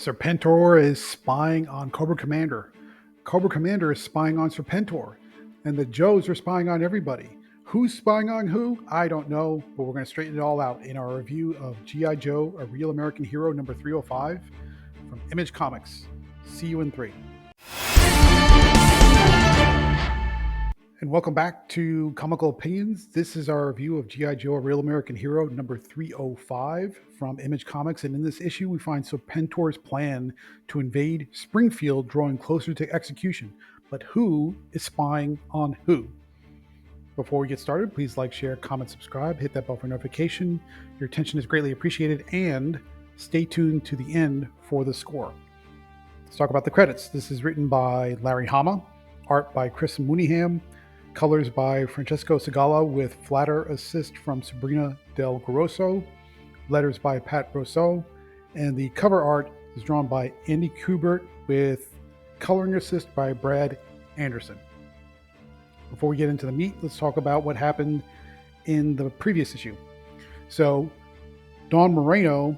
Serpentor is spying on Cobra Commander. Cobra Commander is spying on Serpentor. And the Joes are spying on everybody. Who's spying on who? I don't know, but we're going to straighten it all out in our review of G.I. Joe, A Real American Hero, number 305 from Image Comics. See you in 3. And welcome back to Comical Opinions. This is our review of G.I. Joe, A Real American Hero, number 305 from Image Comics. And in this issue, we find Serpentor's plan to invade Springfield drawing closer to execution. But who is spying on who? Before we get started, please like, share, comment, subscribe, hit that bell for notification. Your attention is greatly appreciated, and stay tuned to the end for the score. Let's talk about the credits. This is written by Larry Hama, art by Chris Mooneyham, colors by Francesco Segala with flatter assist from Sabrina Del Grosso, letters by Pat Brousseau, and the cover art is drawn by Andy Kubert with coloring assist by Brad Anderson. Before we get into the meat, let's talk about what happened in the previous issue. So, Dawn Moreno,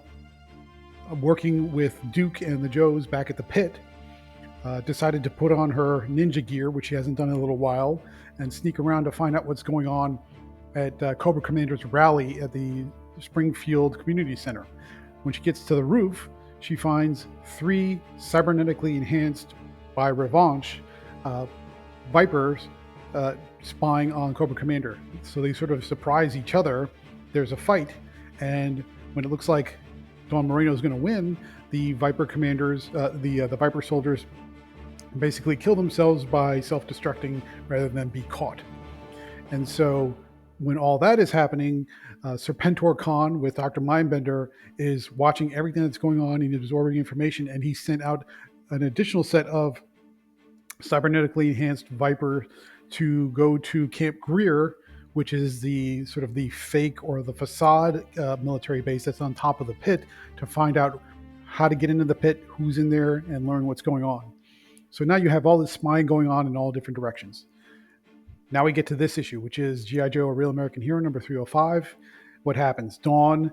working with Duke and the Joes back at the pit, decided to put on her ninja gear, which she hasn't done in a little while, and sneak around to find out what's going on at Cobra Commander's rally at the Springfield Community Center. When she gets to the roof, she finds 3 cybernetically enhanced by Revanche Vipers spying on Cobra Commander. So they sort of surprise each other. There's a fight, and when it looks like Dawn Moreno is going to win, the Viper commanders, the Viper soldiers, basically kill themselves by self-destructing rather than be caught. And so when all that is happening, Serpentor Khan with Dr. Mindbender is watching everything that's going on and absorbing information, and he sent out an additional set of cybernetically enhanced Viper to go to Camp Greer, which is the sort of the fake or the facade military base that's on top of the pit, to find out how to get into the pit, who's in there, and learn what's going on. So now you have all this spying going on in all different directions. Now we get to this issue, which is G.I. Joe, A Real American Hero, number 305. What happens? Dawn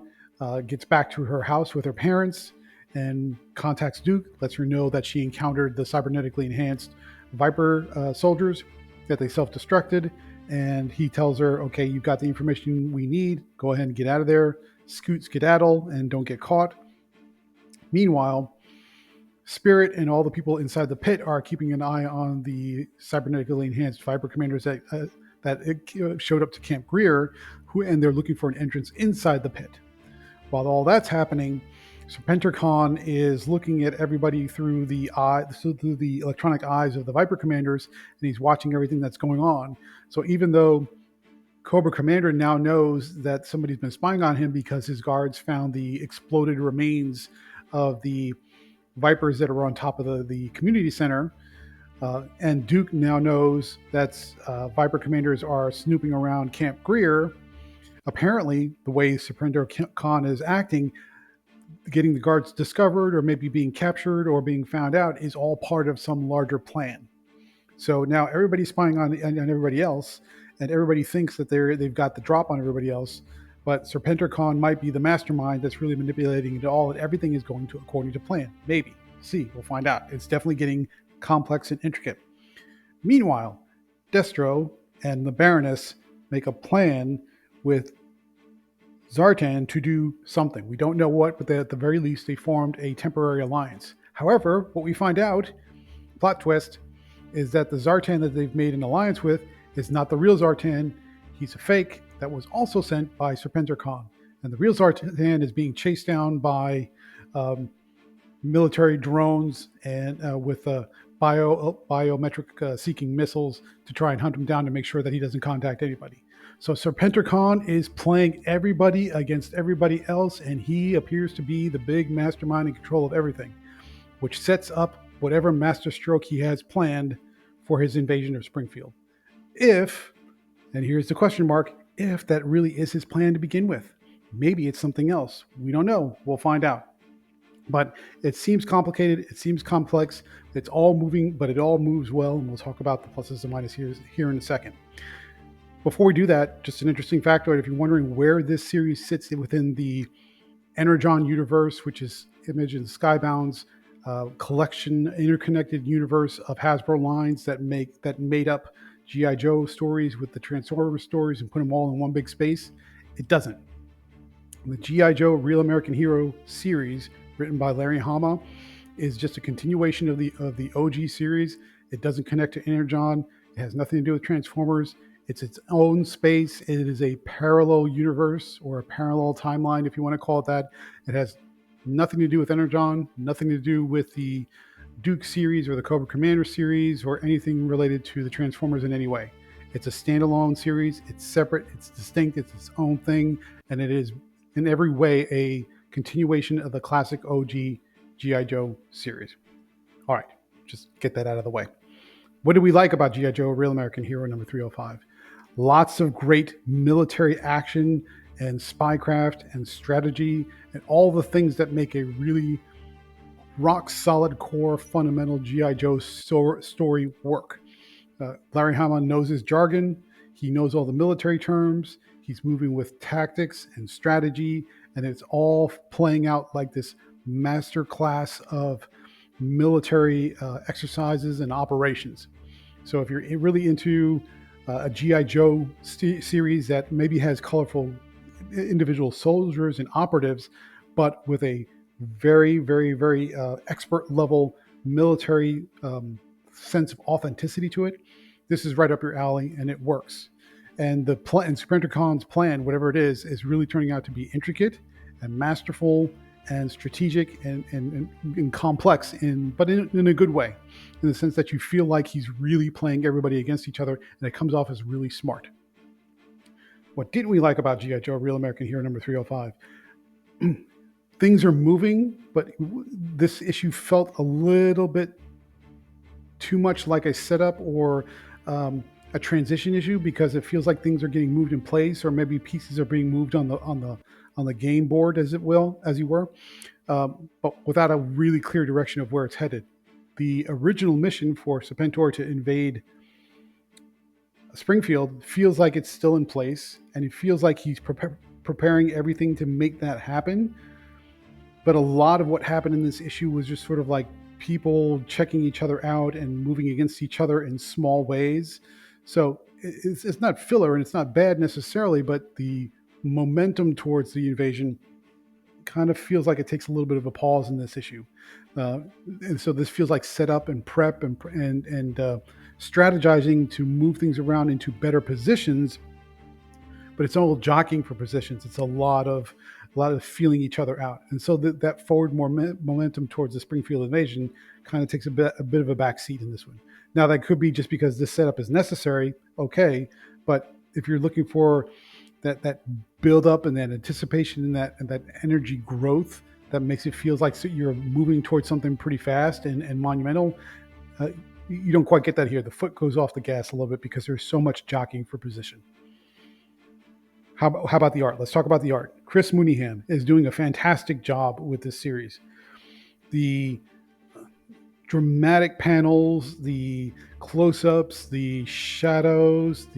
gets back to her house with her parents and contacts Duke, lets her know that she encountered the cybernetically enhanced Viper soldiers, that they self-destructed, and he tells her, okay, you've got the information we need, go ahead and get out of there, scoot, skedaddle, and don't get caught. Meanwhile, Spirit and all the people inside the pit are keeping an eye on the cybernetically enhanced Viper commanders that showed up to Camp Greer, and they're looking for an entrance inside the pit. While all that's happening, Serpentor Khan is looking at everybody through the electronic eyes of the Viper commanders, and he's watching everything that's going on. So even though Cobra Commander now knows that somebody's been spying on him because his guards found the exploded remains of the Vipers that are on top of the community center, and Duke now knows that Viper commanders are snooping around Camp Greer. Apparently, the way Serpentor Khan is acting, getting the guards discovered or maybe being captured or being found out, is all part of some larger plan. So now everybody's spying on everybody else, and everybody thinks that they've got the drop on everybody else. But Serpentor Khan might be the mastermind that's really manipulating it all, and everything is going according to plan. Maybe. See, we'll find out. It's definitely getting complex and intricate. Meanwhile, Destro and the Baroness make a plan with Zartan to do something. We don't know what, but at the very least, they formed a temporary alliance. However, what we find out, plot twist, is that the Zartan that they've made an alliance with is not the real Zartan. He's a fake that was also sent by Serpentor Khan. And the real Zartan is being chased down by military drones and with biometric seeking missiles to try and hunt him down to make sure that he doesn't contact anybody. So Serpentor Khan is playing everybody against everybody else, and he appears to be the big mastermind in control of everything, which sets up whatever masterstroke he has planned for his invasion of Springfield. If, and here's the question mark, if that really is his plan to begin with. Maybe it's something else. We don't know. We'll find out. But it seems complicated. It seems complex. It's all moving, but it all moves well. And we'll talk about the pluses and minuses here in a second. Before we do that, just an interesting factoid. If you're wondering where this series sits within the Energon universe, which is Image and Skybound's collection, interconnected universe of Hasbro lines that made up GI Joe stories with the Transformers stories and put them all in one big space. It doesn't. The GI Joe Real American Hero series, written by Larry Hama, is just a continuation of the OG series. It doesn't connect to Energon. It has nothing to do with Transformers. It's its own space. It is a parallel universe or a parallel timeline, if you want to call it that. It has nothing to do with Energon, nothing to do with the Duke series or the Cobra Commander series or anything related to the Transformers in any way. It's a standalone series. It's separate. It's distinct. It's its own thing. And it is in every way a continuation of the classic OG G.I. Joe series. All right, just get that out of the way. What do we like about G.I. Joe Real American Hero number 305? Lots of great military action and spycraft and strategy and all the things that make a really rock solid core fundamental G.I. Joe story work. Larry Hama knows his jargon. He knows all the military terms. He's moving with tactics and strategy, and it's all playing out like this master class of military exercises and operations. So if you're really into a G.I. Joe series that maybe has colorful individual soldiers and operatives, but with a very, very, very expert level military sense of authenticity to it, this is right up your alley, and it works. And the plan, Serpentor Khan's plan, whatever it is really turning out to be intricate and masterful and strategic and complex, but in a good way, in the sense that you feel like he's really playing everybody against each other, and it comes off as really smart. What didn't we like about G.I. Joe Real American Hero number 305? Things are moving, but this issue felt a little bit too much like a setup or a transition issue, because it feels like things are getting moved in place, or maybe pieces are being moved on the game board, as you were, but without a really clear direction of where it's headed. The original mission for Serpentor to invade Springfield feels like it's still in place, and it feels like he's preparing everything to make that happen. But a lot of what happened in this issue was just sort of like people checking each other out and moving against each other in small ways. So it's not filler and it's not bad necessarily, but the momentum towards the invasion kind of feels like it takes a little bit of a pause in this issue. And so this feels like setup and prep and strategizing to move things around into better positions, but it's all jockeying for positions. It's a lot of feeling each other out. And so that forward momentum towards the Springfield invasion kind of takes a bit of a backseat in this one. Now, that could be just because this setup is necessary, okay, but if you're looking for that build up and that anticipation and that energy growth that makes it feel like you're moving towards something pretty fast and monumental, you don't quite get that here. The foot goes off the gas a little bit because there's so much jockeying for position. How about the art? Let's talk about the art. Chris Mooneyham is doing a fantastic job with this series. The dramatic panels, the close-ups, the shadows,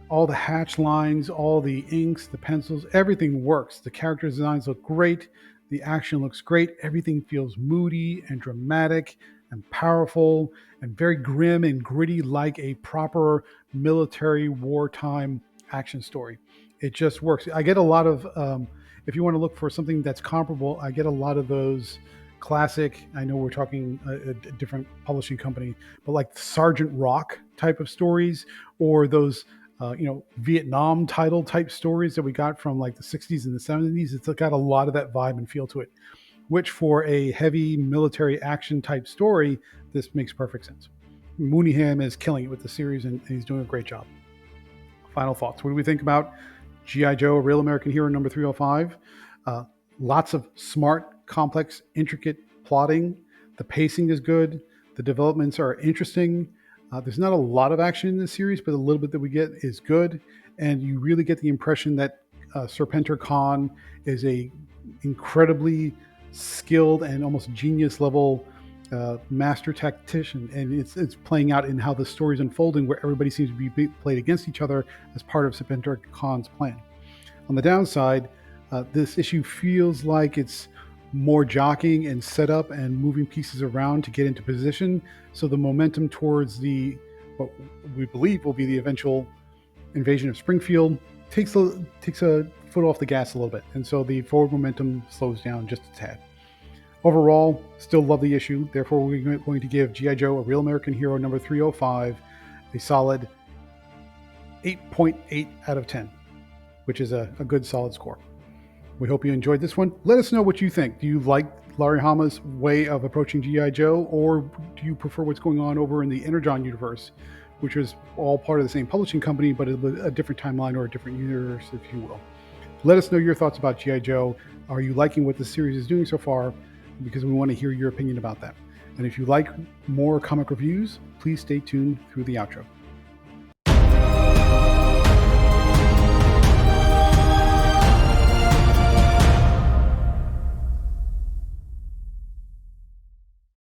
all the hatch lines, all the inks, the pencils, everything works. The character designs look great. The action looks great. Everything feels moody and dramatic and powerful and very grim and gritty, like a proper military wartime action story. It just works. I get a lot of, if you want to look for something that's comparable, I get a lot of those classic, I know we're talking a different publishing company, but like Sergeant Rock type of stories, or those Vietnam title type stories that we got from like the 60s and the 70s. It's got a lot of that vibe and feel to it, which for a heavy military action type story, this makes perfect sense. Mooneyham is killing it with the series, and he's doing a great job. Final thoughts. What do we think about G.I. Joe, Real American Hero number 305? Lots of smart, complex, intricate plotting. The pacing is good. The developments are interesting. There's not a lot of action in this series, but a little bit that we get is good. And you really get the impression that Serpentor Khan is a incredibly skilled and almost genius level master tactician, and it's playing out in how the story's unfolding, where everybody seems to be played against each other as part of Serpentor Khan's plan. On the downside, this issue feels like it's more jockeying and setup and moving pieces around to get into position. So the momentum towards what we believe will be the eventual invasion of Springfield takes a foot off the gas a little bit, and so the forward momentum slows down just a tad. Overall, still love the issue. Therefore, we're going to give G.I. Joe: A Real American Hero number 305 a solid 8.8 out of 10, which is a good solid score. We hope you enjoyed this one. Let us know what you think. Do you like Larry Hama's way of approaching G.I. Joe, or do you prefer what's going on over in the Energon universe, which is all part of the same publishing company, but a different timeline or a different universe, if you will? Let us know your thoughts about G.I. Joe. Are you liking what the series is doing so far? Because we want to hear your opinion about that. And if you like more comic reviews, please stay tuned through the outro.